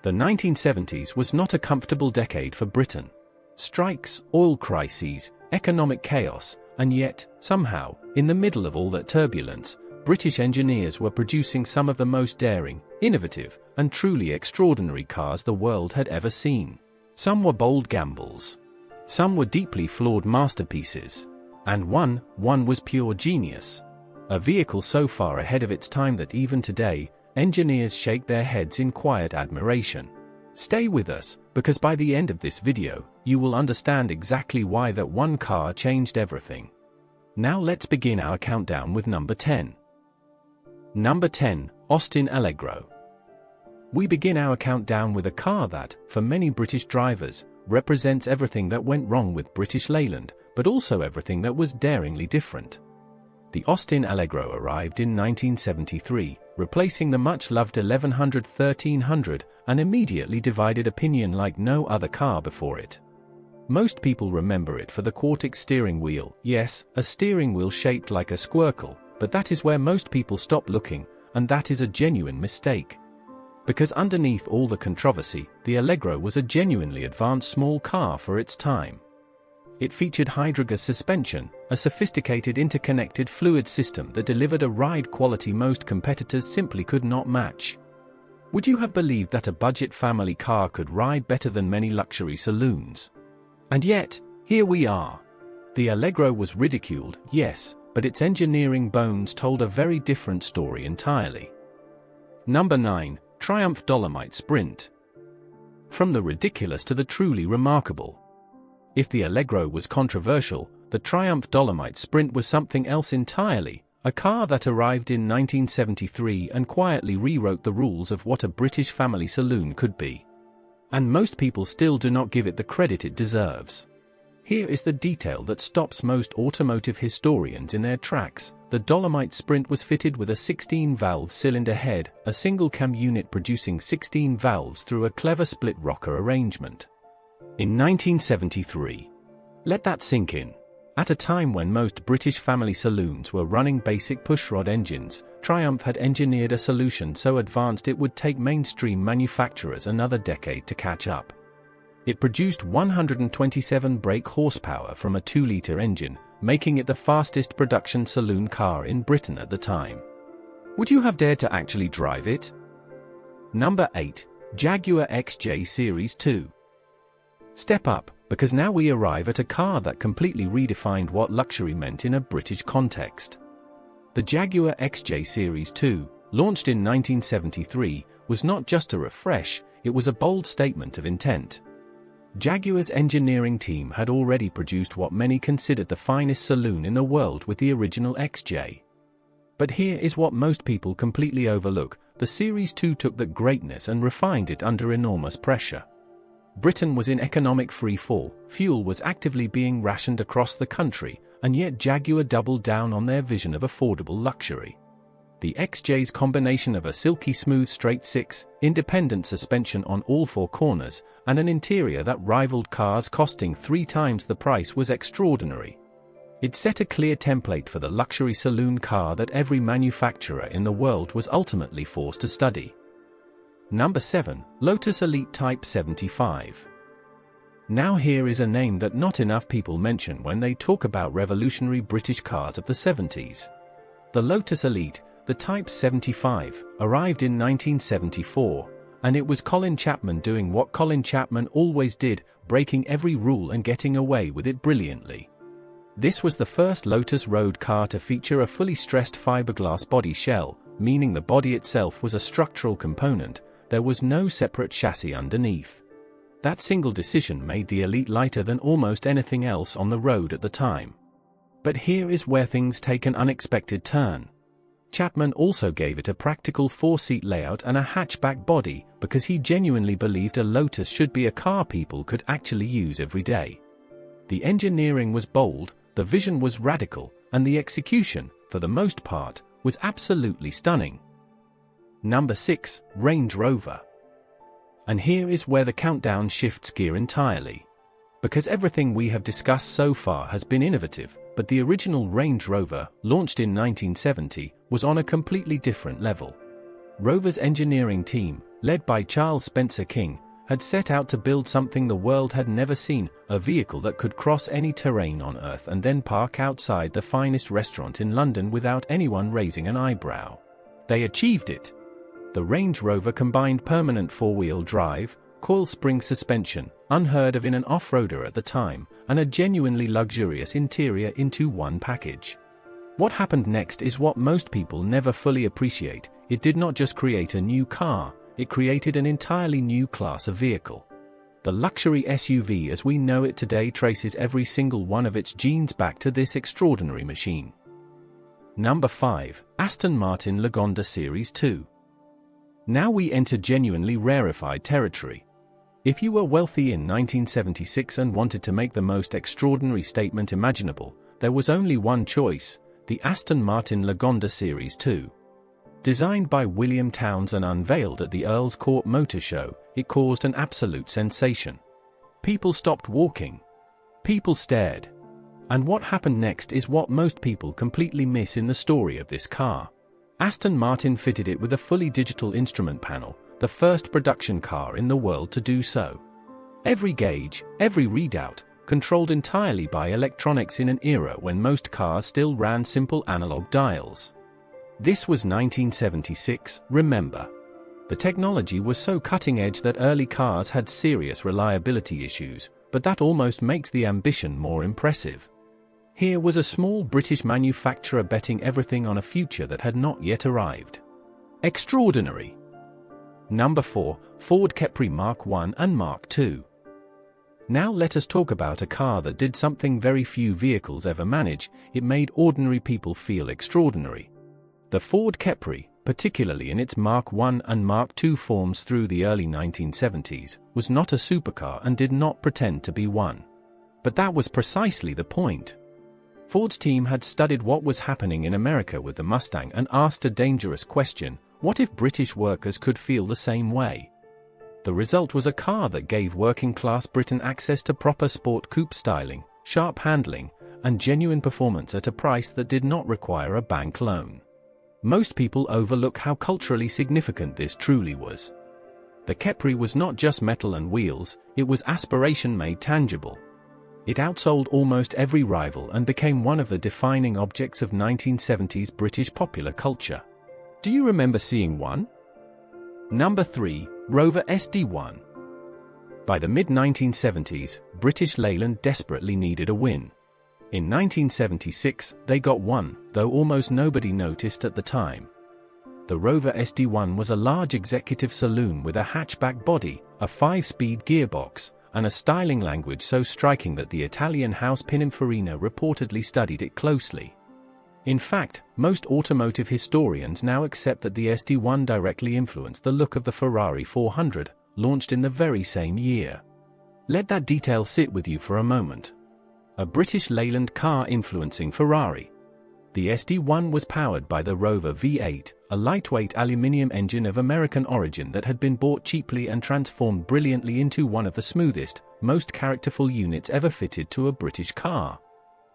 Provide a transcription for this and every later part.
The 1970s was not a comfortable decade for Britain. Strikes, oil crises, economic chaos, and yet, somehow, in the middle of all that turbulence, British engineers were producing some of the most daring, innovative, and truly extraordinary cars the world had ever seen. Some were bold gambles. Some were deeply flawed masterpieces. And one was pure genius. A vehicle so far ahead of its time that even today, engineers shake their heads in quiet admiration. Stay with us, because by the end of this video, you will understand exactly why that one car changed everything. Now let's begin our countdown with number 10. Number 10, Aston Allegro. We begin our countdown with a car that, for many British drivers, represents everything that went wrong with British Leyland, but also everything that was daringly different. The Aston Allegro arrived in 1973, replacing the much-loved 1100-1300, and immediately divided opinion like no other car before it. Most people remember it for the Quartic steering wheel, yes, a steering wheel shaped like a squircle, but that is where most people stop looking, and that is a genuine mistake. Because underneath all the controversy, the Allegro was a genuinely advanced small car for its time. It featured hydrogas suspension, a sophisticated interconnected fluid system that delivered a ride quality most competitors simply could not match. Would you have believed that a budget family car could ride better than many luxury saloons? And yet, here we are. The Allegro was ridiculed, yes, but its engineering bones told a very different story entirely. Number 9, Triumph Dolomite Sprint. From the ridiculous to the truly remarkable. If the Allegro was controversial, the Triumph Dolomite Sprint was something else entirely, a car that arrived in 1973 and quietly rewrote the rules of what a British family saloon could be. And most people still do not give it the credit it deserves. Here is the detail that stops most automotive historians in their tracks. The Dolomite Sprint was fitted with a 16-valve cylinder head, a single-cam unit producing 16 valves through a clever split rocker arrangement. In 1973. Let that sink in. At a time when most British family saloons were running basic pushrod engines, Triumph had engineered a solution so advanced it would take mainstream manufacturers another decade to catch up. It produced 127 brake horsepower from a 2-liter engine, making it the fastest production saloon car in Britain at the time. Would you have dared to actually drive it? Number 8, Jaguar XJ Series 2. Step up, because now we arrive at a car that completely redefined what luxury meant in a British context. The Jaguar XJ Series 2, launched in 1973, was not just a refresh, it was a bold statement of intent. Jaguar's engineering team had already produced what many considered the finest saloon in the world with the original XJ. But here is what most people completely overlook: the Series 2 took that greatness and refined it under enormous pressure. Britain was in economic free fall, fuel was actively being rationed across the country, and yet Jaguar doubled down on their vision of affordable luxury. The XJ's combination of a silky smooth straight 6-independent suspension on all 4 corners, and an interior that rivaled cars costing 3 times the price was extraordinary. It set a clear template for the luxury saloon car that every manufacturer in the world was ultimately forced to study. Number 7, Lotus Elite Type 75. Now here is a name that not enough people mention when they talk about revolutionary British cars of the 70s. The Lotus Elite, the Type 75, arrived in 1974, and it was Colin Chapman doing what Colin Chapman always did, breaking every rule and getting away with it brilliantly. This was the first Lotus road car to feature a fully stressed fiberglass body shell, meaning the body itself was a structural component. There was no separate chassis underneath. That single decision made the Elite lighter than almost anything else on the road at the time. But here is where things take an unexpected turn. Chapman also gave it a practical 4-seat layout and a hatchback body because he genuinely believed a Lotus should be a car people could actually use every day. The engineering was bold, the vision was radical, and the execution, for the most part, was absolutely stunning. Number 6, Range Rover. And here is where the countdown shifts gear entirely. Because everything we have discussed so far has been innovative, but the original Range Rover, launched in 1970, was on a completely different level. Rover's engineering team, led by Charles Spencer King, had set out to build something the world had never seen, a vehicle that could cross any terrain on Earth and then park outside the finest restaurant in London without anyone raising an eyebrow. They achieved it. The Range Rover combined permanent four-wheel drive, coil spring suspension, unheard of in an off-roader at the time, and a genuinely luxurious interior into one package. What happened next is what most people never fully appreciate. It did not just create a new car, it created an entirely new class of vehicle. The luxury SUV as we know it today traces every single one of its genes back to this extraordinary machine. Number 5. Aston Martin Lagonda Series 2. Now we enter genuinely rarefied territory. If you were wealthy in 1976 and wanted to make the most extraordinary statement imaginable, there was only one choice: the Aston Martin Lagonda Series 2. Designed by William Townes and unveiled at the Earl's Court Motor Show, it caused an absolute sensation. People stopped walking. People stared. And what happened next is what most people completely miss in the story of this car. Aston Martin fitted it with a fully digital instrument panel, the first production car in the world to do so. Every gauge, every readout, controlled entirely by electronics in an era when most cars still ran simple analog dials. This was 1976, remember. The technology was so cutting-edge that early cars had serious reliability issues, but that almost makes the ambition more impressive. Here was a small British manufacturer betting everything on a future that had not yet arrived. Extraordinary. Number 4. Ford Capri Mark I and Mark II. Now let us talk about a car that did something very few vehicles ever manage. It made ordinary people feel extraordinary. The Ford Capri, particularly in its Mark I and Mark II forms through the early 1970s, was not a supercar and did not pretend to be one. But that was precisely the point. Ford's team had studied what was happening in America with the Mustang and asked a dangerous question: what if British workers could feel the same way? The result was a car that gave working-class Britain access to proper sport coupe styling, sharp handling, and genuine performance at a price that did not require a bank loan. Most people overlook how culturally significant this truly was. The Capri was not just metal and wheels, it was aspiration made tangible. It outsold almost every rival and became one of the defining objects of 1970s British popular culture. Do you remember seeing one? Number 3. Rover SD1. By the mid-1970s, British Leyland desperately needed a win. In 1976, they got one, though almost nobody noticed at the time. The Rover SD1 was a large executive saloon with a hatchback body, a 5-speed gearbox, and a styling language so striking that the Italian house Pininfarina reportedly studied it closely. In fact, most automotive historians now accept that the SD1 directly influenced the look of the Ferrari 400, launched in the very same year. Let that detail sit with you for a moment. A British Leyland car influencing Ferrari. The SD1 was powered by the Rover V8, a lightweight aluminium engine of American origin that had been bought cheaply and transformed brilliantly into one of the smoothest, most characterful units ever fitted to a British car.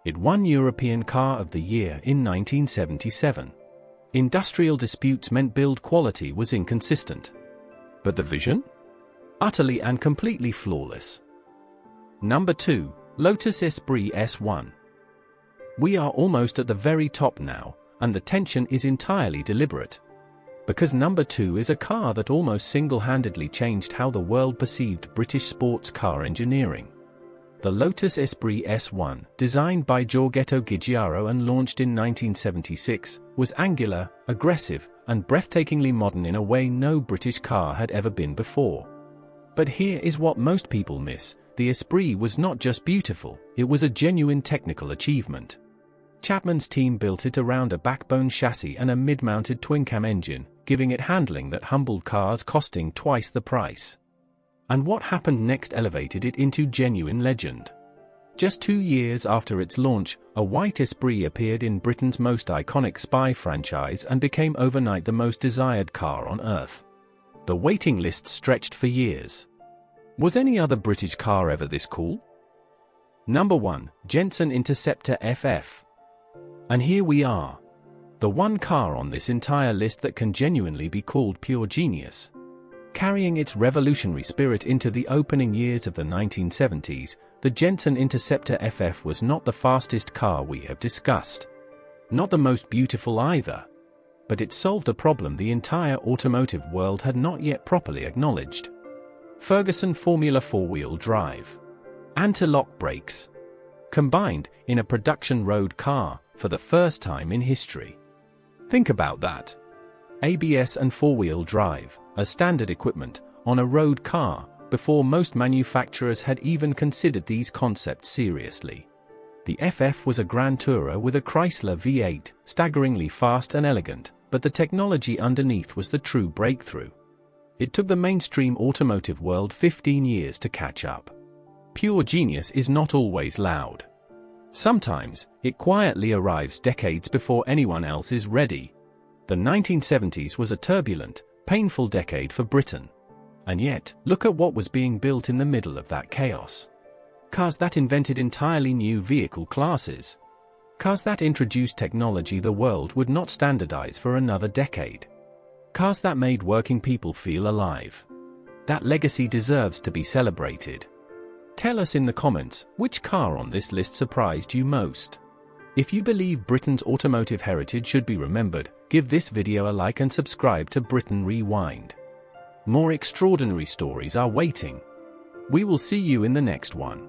It won European Car of the Year in 1977. Industrial disputes meant build quality was inconsistent. But the vision? Utterly and completely flawless. Number 2. Lotus Esprit S1. We are almost at the very top now, and the tension is entirely deliberate. Because number 2 is a car that almost single-handedly changed how the world perceived British sports car engineering. The Lotus Esprit S1, designed by Giorgetto Giugiaro and launched in 1976, was angular, aggressive, and breathtakingly modern in a way no British car had ever been before. But here is what most people miss: the Esprit was not just beautiful, it was a genuine technical achievement. Chapman's team built it around a backbone chassis and a mid-mounted twin-cam engine, giving it handling that humbled cars costing twice the price. And what happened next elevated it into genuine legend. Just 2 years after its launch, a white Esprit appeared in Britain's most iconic spy franchise and became overnight the most desired car on Earth. The waiting list stretched for years. Was any other British car ever this cool? Number 1. Jensen Interceptor FF. And here we are. The one car on this entire list that can genuinely be called pure genius. Carrying its revolutionary spirit into the opening years of the 1970s, the Jensen Interceptor FF was not the fastest car we have discussed. Not the most beautiful either. But it solved a problem the entire automotive world had not yet properly acknowledged. Ferguson Formula 4-wheel drive. Anti-lock brakes. Combined in a production road car for the first time in history. Think about that. ABS and four-wheel drive as standard equipment on a road car before most manufacturers had even considered these concepts seriously. The FF was a Grand Tourer with a Chrysler V8, staggeringly fast and elegant, but the technology underneath was the true breakthrough. It took the mainstream automotive world 15 years to catch up. Pure genius is not always loud. Sometimes, it quietly arrives decades before anyone else is ready. The 1970s was a turbulent, painful decade for Britain. And yet, look at what was being built in the middle of that chaos. Cars that invented entirely new vehicle classes. Cars that introduced technology the world would not standardize for another decade. Cars that made working people feel alive. That legacy deserves to be celebrated. Tell us in the comments, which car on this list surprised you most? If you believe Britain's automotive heritage should be remembered, give this video a like and subscribe to Britain Rewind. More extraordinary stories are waiting. We will see you in the next one.